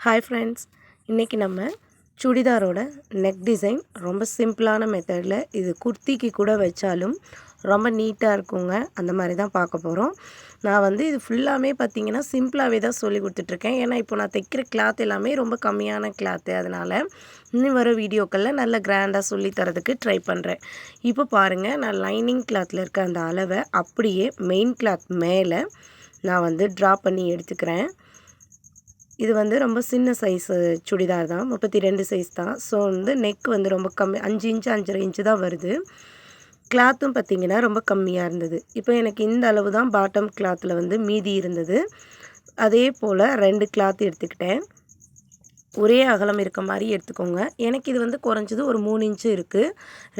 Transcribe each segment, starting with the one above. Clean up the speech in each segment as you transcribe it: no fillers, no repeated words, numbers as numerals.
Hi friends, இன்றைக்கி நம்ம சுடிதாரோட neck design ரொம்ப சிம்பிளான மெத்தடில் இது குர்த்திக்கு கூட வச்சாலும் ரொம்ப நீட்டாக இருக்குங்க. அந்த மாதிரி தான் பார்க்க போகிறோம். நான் இது ஃபுல்லாமே பார்த்திங்கன்னா சிம்பிளாகவே தான் சொல்லி கொடுத்துட்ருக்கேன். ஏன்னா இப்போ நான் தைக்கிற கிளாத் எல்லாமே ரொம்ப கம்மியான கிளாத்து. அதனால் இன்னும் வர வீடியோக்களில் நல்ல கிராண்டாக சொல்லி தரதுக்கு ட்ரை பண்ணுறேன். இப்போ பாருங்கள், நான் லைனிங் கிளாத்தில் இருக்க அந்த அளவை அப்படியே மெயின் கிளாத் மேலே நான் ட்ரா பண்ணி எடுத்துக்கிறேன். இது ரொம்ப சின்ன சைஸு சுடிதார் தான், 32 சைஸ் தான். ஸோ நெக் ரொம்ப கம்மி, 5 இன்ச்சு 5.5 இன்ச்சு தான் வருது. கிளாத்தும் பார்த்திங்கன்னா ரொம்ப கம்மியாக இருந்தது. இப்போ எனக்கு இந்த அளவு தான் பாட்டம் கிளாத்தில் மீதி இருந்தது. அதே போல் 2 கிளாத் எடுத்துக்கிட்டேன். ஒரே அகலம் இருக்க மாதிரி எடுத்துக்கோங்க. எனக்கு இது குறைஞ்சது ஒரு 3 இன்ச்சு இருக்குது.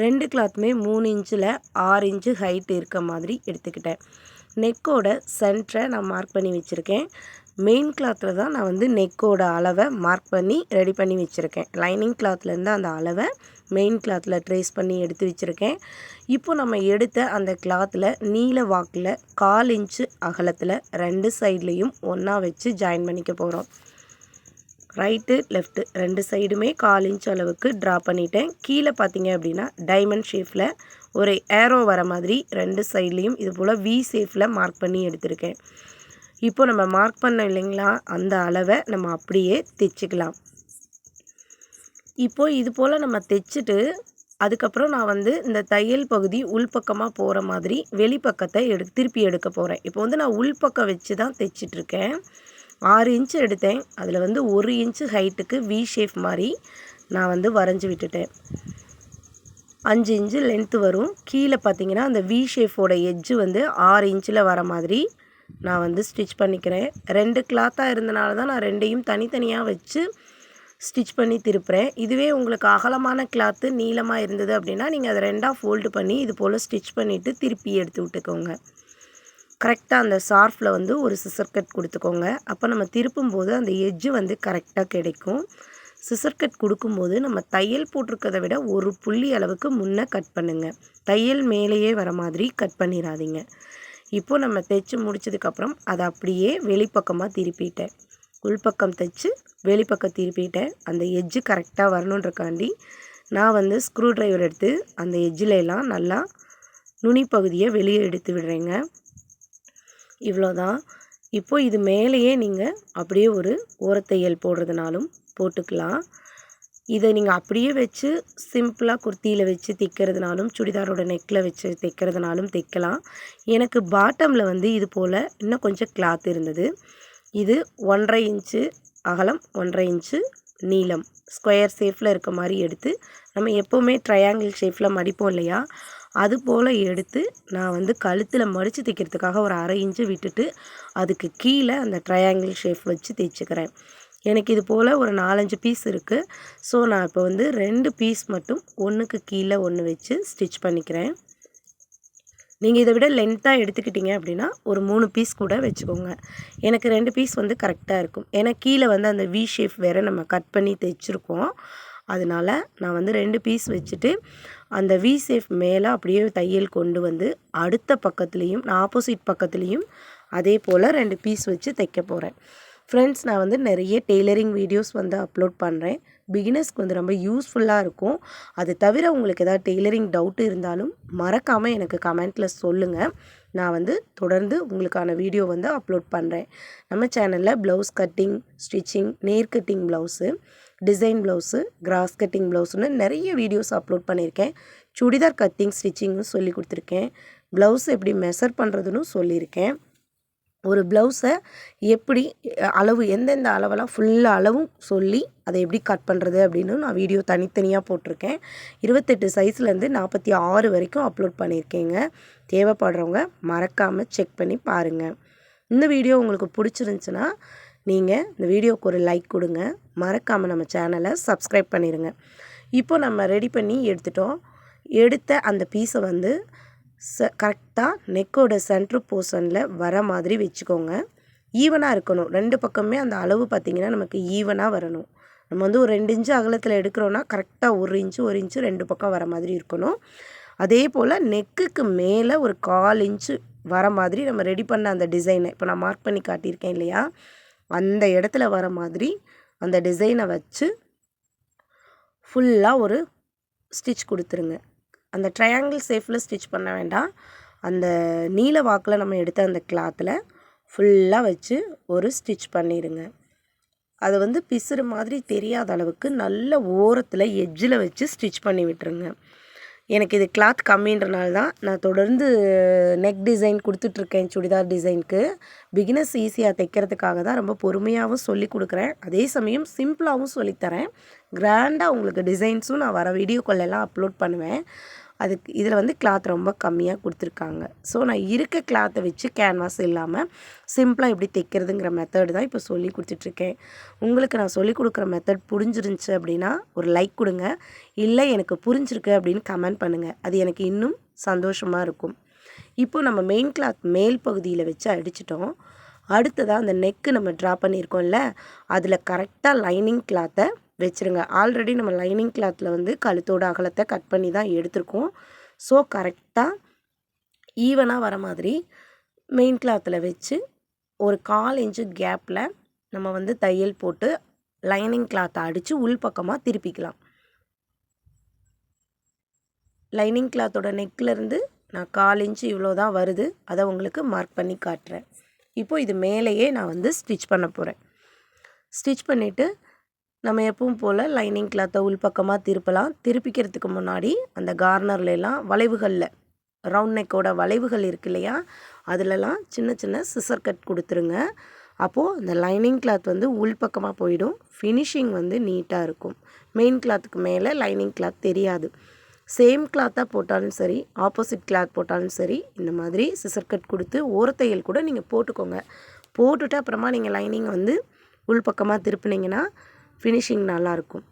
2 கிளாத்துமே 3 இன்ச்சில் 6 இன்ச்சு ஹைட் இருக்க மாதிரி எடுத்துக்கிட்டேன். நெக்கோட சென்டரை நான் மார்க் பண்ணி வச்சுருக்கேன். மெயின் கிளாத்தில் தான் நான் நெக்கோட அளவை மார்க் பண்ணி ரெடி பண்ணி வச்சுருக்கேன். லைனிங் கிளாத்லேருந்து அந்த அளவை மெயின் கிளாத்தில் ட்ரேஸ் பண்ணி எடுத்து வச்சுருக்கேன். இப்போ நம்ம எடுத்த அந்த கிளாத்தில் நீல வாக்கில் 1/4 இன்ச்சு அகலத்தில் 2 சைட்லேயும் ஒன்றா வச்சு ஜாயின் பண்ணிக்க போகிறோம். ரைட்டு லெஃப்ட்டு 2 சைடுமே 1/4 இன்ச் அளவுக்கு ட்ரா பண்ணிட்டேன். கீழே பார்த்தீங்க அப்படின்னா டைமண்ட் ஷேப்பில் ஒரு ஏரோ வர மாதிரி 2 சைட்லேயும் இது போல் வி ஷேப்பில் மார்க் பண்ணி எடுத்திருக்கேன். இப்போ நம்ம மார்க் பண்ணோம் இல்லைங்களா, அந்த அளவை நம்ம அப்படியே தைச்சிக்கலாம். இப்போது இது போல் நம்ம தைச்சிட்டு அதுக்கப்புறம் நான் இந்த தையல் பகுதி உள்பக்கமாக போகிற மாதிரி வெளிப்பக்கத்தை திருப்பி எடுக்க போகிறேன். இப்போ நான் உள்பக்கம் வச்சு தான் தைச்சிட்ருக்கேன். 6 இன்ச்சு எடுத்தேன். அதில் 1 இன்ச்சு ஹைட்டுக்கு வி ஷேப் மாதிரி நான் வரைஞ்சி விட்டுட்டேன். 5 இன்ச்சு லென்த்து வரும். கீழே பார்த்தீங்கன்னா அந்த வி ஷேப்போட எட்ஜு 6 இன்ச்சில் வர மாதிரி நான் ஸ்டிச் பண்ணிக்கிறேன். 2 கிளாத்தாக இருந்தனால தான் நான் 2ஐயும் தனித்தனியாக வச்சு ஸ்டிச் பண்ணி திருப்புறேன். இதுவே உங்களுக்கு அகலமான கிளாத்து நீளமாக இருந்தது அப்படின்னா நீங்கள் அதை 2ஆக ஃபோல்டு பண்ணி இது போல் ஸ்டிச் பண்ணிவிட்டு திருப்பி எடுத்து விட்டுக்கோங்க. கரெக்டாக அந்த ஷார்ஃபில் ஒரு சிசர் கட் கொடுத்துக்கோங்க. அப்போ நம்ம திருப்பும்போது அந்த எட்ஜு கரெக்டாக கிடைக்கும். சிசர் கட் கொடுக்கும்போது நம்ம தையல் போட்டிருக்கிறத விட ஒரு புள்ளி அளவுக்கு முன்னே கட் பண்ணுங்கள். தையல் மேலேயே வர மாதிரி கட் பண்ணிடாதீங்க. இப்போ நம்ம தைச்சி முடிச்சதுக்கப்புறம் அதை அப்படியே வெளிப்பக்கமாக திருப்பிட்டேன். உள்பக்கம் தைச்சி வெளிப்பக்கம் திருப்பிட்டேன். அந்த எட்ஜு கரெக்டாக வரணுன்றக்காண்டி நான் ஸ்க்ரூ ட்ரைவர் எடுத்து அந்த எட்ஜிலெல்லாம் நல்லா நுனி பகுதியை வெளியே எடுத்து விடுறேங்க. இவ்வளோதான். இப்போ இது மேலேயே நீங்கள் அப்படியே ஒரு ஓரத்தையல் போடுறதுனாலும் போட்டுக்கலாம். இதை நீங்கள் அப்படியே வச்சு சிம்பிளாக குர்த்தியில் வச்சு தைக்கிறதுனாலும் சுடிதாரோட நெக்கில் வச்சு தைக்கிறதுனாலும் தைக்கலாம். எனக்கு பாட்டமில் இது போல் இன்னும் கொஞ்சம் கிளாத் இருந்தது. இது 1.5 இன்ச்சு அகலம், 1.5 இன்ச்சு நீளம், ஸ்கொயர் ஷேப்பில் இருக்க மாதிரி எடுத்து நம்ம எப்போவுமே ட்ரையாங்கிள் ஷேப்பில் மடிப்போம் இல்லையா, அது போல் எடுத்து நான் கழுத்தில் மடித்து தைக்கிறதுக்காக ஒரு 1/2 இன்ச்சு விட்டுட்டு அதுக்கு கீழே அந்த ட்ரையாங்கிள் ஷேப் வச்சு தைச்சிக்கிறேன். எனக்கு இது போல் ஒரு 4-5 பீஸ் இருக்குது. ஸோ நான் இப்போ 2 பீஸ் மட்டும் ஒன்றுக்கு கீழே ஒன்று வச்சு ஸ்டிச் பண்ணிக்கிறேன். நீங்கள் இதை விட லென்த்தாக எடுத்துக்கிட்டிங்க அப்படின்னா ஒரு 3 பீஸ் கூட வச்சுக்கோங்க. எனக்கு 2 பீஸ் கரெக்டாக இருக்கும். ஏன்னா கீழே அந்த வி ஷேப் வேறு நம்ம கட் பண்ணி தைச்சிருக்கோம். அதனால் நான் 2 பீஸ் வச்சுட்டு அந்த வி ஷேப் மேலே அப்படியே தையல் கொண்டு அடுத்த பக்கத்துலேயும் ஆப்போசிட் பக்கத்துலேயும் அதே போல் 2 பீஸ் வச்சு தைக்க போகிறேன். ஃப்ரெண்ட்ஸ், நான் நிறைய டெய்லரிங் வீடியோஸ் அப்லோட் பண்ணுறேன். பிகினர்ஸ்க்கு ரொம்ப யூஸ்ஃபுல்லாக இருக்கும். அது தவிர உங்களுக்கு ஏதாவது டெய்லரிங் டவுட்டு இருந்தாலும் மறக்காமல் எனக்கு கமெண்ட்டில் சொல்லுங்கள். நான் தொடர்ந்து உங்களுக்கான வீடியோ அப்லோட் பண்ணுறேன். நம்ம சேனலில் ப்ளவுஸ் கட்டிங், ஸ்டிச்சிங், நேர் cutting blouse, design blouse, cross cutting ப்ளவுஸுன்னு நிறைய வீடியோஸ் அப்லோட் பண்ணியிருக்கேன். சுடிதார் கட்டிங் ஸ்டிச்சிங்கும் சொல்லி கொடுத்துருக்கேன். ப்ளவுஸ் எப்படி மெஷர் பண்ணுறதுன்னு சொல்லியிருக்கேன். ஒரு ப்ளவுஸை எப்படி அளவு எந்தெந்த அளவெல்லாம் ஃபுல்லாக அளவும் சொல்லி அதை எப்படி கட் பண்ணுறது அப்படின்னு நான் வீடியோ தனித்தனியாக போட்டிருக்கேன். 28 சைஸ்லேருந்து 46 வரைக்கும் அப்லோட் பண்ணியிருக்கேங்க. தேவைப்படுறவங்க மறக்காமல் செக் பண்ணி பாருங்கள். இந்த வீடியோ உங்களுக்கு பிடிச்சிருந்துச்சுன்னா நீங்கள் இந்த வீடியோவுக்கு ஒரு லைக் கொடுங்க. மறக்காமல் நம்ம சேனலை சப்ஸ்கிரைப் பண்ணிடுங்க. இப்போ நம்ம ரெடி பண்ணி எடுத்துட்டோம். எடுத்த அந்த பீஸை கரெக்டாக நெக்கோட சென்ட்ரு போர்ஷனில் வர மாதிரி வச்சுக்கோங்க. ஈவனாக இருக்கணும். 2 பக்கமே அந்த அளவு பார்த்திங்கன்னா நமக்கு ஈவனாக வரணும். நம்ம ஒரு 2 இன்ச்சு அகலத்தில் எடுக்கிறோன்னா கரெக்டாக 1 இன்ச்சு 2 பக்கம் வர மாதிரி இருக்கணும். அதே போல் நெக்குக்கு மேலே ஒரு 1/4 இன்ச்சு வர மாதிரி நம்ம ரெடி பண்ண அந்த டிசைனை இப்போ நான் மார்க் பண்ணி காட்டியிருக்கேன் இல்லையா, அந்த இடத்துல வர மாதிரி அந்த டிசைனை வச்சு ஃபுல்லாக ஒரு ஸ்டிச் கொடுத்துருங்க. அந்த ட்ரையாங்கிள் ஷேப்பில் ஸ்டிச் பண்ண வேண்டாம். அந்த நீல வாக்கில் நம்ம எடுத்த அந்த கிளாத்தில் ஃபுல்லாக வச்சு ஒரு ஸ்டிச் பண்ணிடுங்க. அதை வந்து பிசுறு மாதிரி தெரியாத அளவுக்கு நல்ல ஓரத்தில் எட்ஜில் வச்சு ஸ்டிச் பண்ணி விட்டுருங்க. எனக்கு இது கிளாத் கம்மின்றனால தான் நான் தொடர்ந்து நெக் டிசைன் கொடுத்துட்ருக்கேன். சுடிதார் டிசைனுக்கு பிகினர்ஸ் ஈஸியாக தைக்கிறதுக்காக தான் ரொம்ப பொறுமையாகவும் சொல்லி கொடுக்குறேன். அதே சமயம் சிம்பிளாகவும் சொல்லித்தரேன். கிராண்டாக உங்களுக்கு டிசைன்ஸும் நான் வர வீடியோக்குள்ளெல்லாம் அப்லோட் பண்ணுவேன். அதுக்கு இதில் வந்து கிளாத் ரொம்ப கம்மியாக கொடுத்துருக்காங்க. ஸோ நான் இருக்க கிளாத்தை வச்சு கேன்வாஸ் இல்லாமல் சிம்பிளாக எப்படி தைக்கிறதுங்கிற மெத்தட் தான் இப்போ சொல்லி கொடுத்துட்ருக்கேன். உங்களுக்கு நான் சொல்லி கொடுக்குற மெத்தட் புரிஞ்சிருந்துச்சு அப்படின்னா ஒரு லைக் கொடுங்க. இல்லை எனக்கு புரிஞ்சிருக்கு அப்படின்னு கமெண்ட் பண்ணுங்கள். அது எனக்கு இன்னும் சந்தோஷமாக இருக்கும். இப்போது நம்ம மெயின் கிளாத் மேல் பகுதியில் வச்சு அடிச்சிட்டோம். அடுத்ததாக அந்த நெக்கு நம்ம ட்ரா பண்ணியிருக்கோம்ல, அதில் கரெக்டாக லைனிங் கிளாத்தை வச்சுருங்க. ஆல்ரெடி நம்ம லைனிங் கிளாத்தில் வந்து கழுத்தோட அகலத்தை கட் பண்ணி தான் எடுத்திருக்கோம். ஸோ கரெக்டாக ஈவனாக வர மாதிரி மெயின் கிளாத்தில் வச்சு ஒரு 1/4 இன்ச்சு கேப்பில் நம்ம வந்து தையல் போட்டு லைனிங் கிளாத்தை அடித்து உள்பக்கமாக திருப்பிக்கலாம். லைனிங் கிளாத்தோட நெக்கிலேருந்து நான் 1/4 இன்ச்சு இவ்வளோ தான் வருது. அதை உங்களுக்கு மார்க் பண்ணி காட்டுறேன். இப்போது இது மேலேயே நான் வந்து ஸ்டிச் பண்ண போகிறேன். ஸ்டிச் பண்ணிவிட்டு நம்ம எப்பவும் போல் லைனிங் கிளாத்தை உள்பக்கமாக திருப்பலாம். திருப்பிக்கிறதுக்கு முன்னாடி அந்த கார்னர்லாம் வளைவுகளில் ரவுண்ட் நெக்கோட வளைவுகள் இருக்கு இல்லையா, அதிலலாம் சின்ன சின்ன சிசர் கட் கொடுத்துருங்க. அப்போது இந்த லைனிங் கிளாத் வந்து உள்பக்கமாக போயிடும். ஃபினிஷிங் வந்து நீட்டாக இருக்கும். மெயின் கிளாத்துக்கு மேலே லைனிங் கிளாத் தெரியாது. சேம் கிளாத்தாக போட்டாலும் சரி, ஆப்போசிட் கிளாத் போட்டாலும் சரி, இந்த மாதிரி சிசர் கட் கொடுத்து ஓரத்தையல் கூட நீங்கள் போட்டுக்கோங்க. போட்டுட்டு அப்புறமா நீங்கள் லைனிங் வந்து உள்பக்கமாக திருப்பினீங்கன்னா ஃபினிஷிங் நல்லாயிருக்கும்.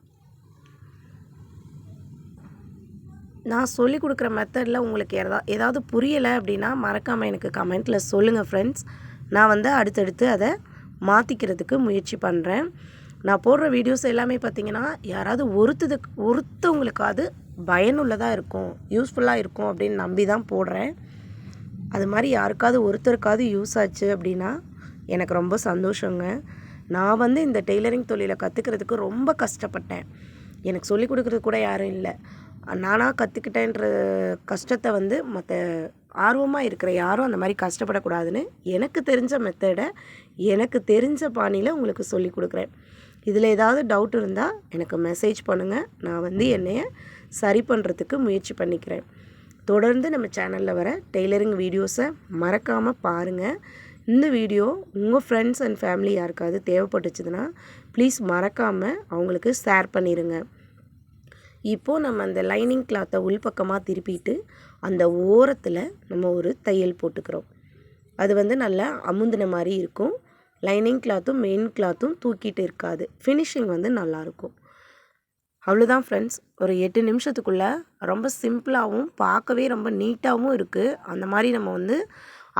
நான் சொல்லி கொடுக்குற மெத்தடில் உங்களுக்கு ஏதாவது புரியலை அப்படின்னா மறக்காமல் எனக்கு கமெண்ட்டில் சொல்லுங்கள் ஃப்ரெண்ட்ஸ். நான் வந்து அடுத்தடுத்து அதை மாற்றிக்கிறதுக்கு முயற்சி பண்ணுறேன். நான் போடுற வீடியோஸ் எல்லாமே பார்த்திங்கன்னா யாராவது ஒருத்தவங்களுக்காவது பயனுள்ளதாக இருக்கும், யூஸ்ஃபுல்லாக இருக்கும் அப்படின்னு நம்பி தான் போடுறேன். அது மாதிரி யாருக்காவது ஒருத்தருக்காவது யூஸ் ஆச்சு அப்படின்னா எனக்கு ரொம்ப சந்தோஷங்க. நான் வந்து இந்த டெய்லரிங் தொழிலை கற்றுக்கிறதுக்கு ரொம்ப கஷ்டப்பட்டேன். எனக்கு சொல்லிக் கொடுக்குறது கூட யாரும் இல்லை. நானாக கற்றுக்கிட்டேன்ற கஷ்டத்தை வந்து மற்ற ஆர்வமாக இருக்கிற யாரும் அந்த மாதிரி கஷ்டப்படக்கூடாதுன்னு எனக்கு தெரிஞ்ச மெத்தடை எனக்கு தெரிஞ்ச பாணியில் உங்களுக்கு சொல்லி கொடுக்குறேன். இதில் ஏதாவது டவுட் இருந்தால் எனக்கு மெசேஜ் பண்ணுங்கள். நான் வந்து என்னைய சரி பண்ணுறதுக்கு முயற்சி பண்ணிக்கிறேன். தொடர்ந்து நம்ம சேனலில் வர டெய்லரிங் வீடியோஸை மறக்காமல் பாருங்கள். இந்த வீடியோ உங்கள் ஃப்ரெண்ட்ஸ் அண்ட் ஃபேமிலி யாருக்காவது தேவைப்பட்டுச்சுன்னா ப்ளீஸ் மறக்காமல் அவங்களுக்கு ஷேர் பண்ணிடுங்க. இப்போது நம்ம அந்த லைனிங் கிளாத்தை உள்பக்கமாக திருப்பிட்டு அந்த ஓரத்தில் நம்ம ஒரு தையல் போட்டுக்கிறோம். அது வந்து நல்லா அமுந்தின மாதிரி இருக்கும். லைனிங் கிளாத்தும் மெயின் கிளாத்தும் தூக்கிட்டு இருக்காது. ஃபினிஷிங் வந்து நல்லாயிருக்கும். அவ்வளோதான் ஃப்ரெண்ட்ஸ். ஒரு 8 நிமிஷத்துக்குள்ளே ரொம்ப சிம்பிளாகவும் பார்க்கவே ரொம்ப நீட்டாகவும் இருக்குது. அந்த மாதிரி நம்ம வந்து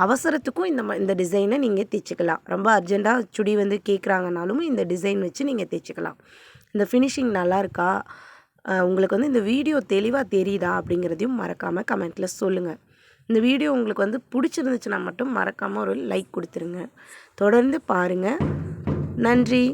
அவசரத்துக்கும் இந்த டிசைனை நீங்கள் தைச்சிக்கலாம். ரொம்ப அர்ஜெண்ட்டாக சுடி வந்து கேட்குறாங்கனாலும் இந்த டிசைன் வச்சு நீங்கள் தைச்சிக்கலாம். இந்த ஃபினிஷிங் நல்லா இருக்கா, உங்களுக்கு வந்து இந்த வீடியோ தெளிவாக தெரியுதா அப்படிங்கிறதையும் மறக்காமல் கமெண்ட்டில் சொல்லுங்கள். இந்த வீடியோ உங்களுக்கு வந்து பிடிச்சிருந்துச்சுன்னா மட்டும் மறக்காமல் ஒரு லைக் கொடுத்துருங்க. தொடர்ந்து பாருங்கள். நன்றி.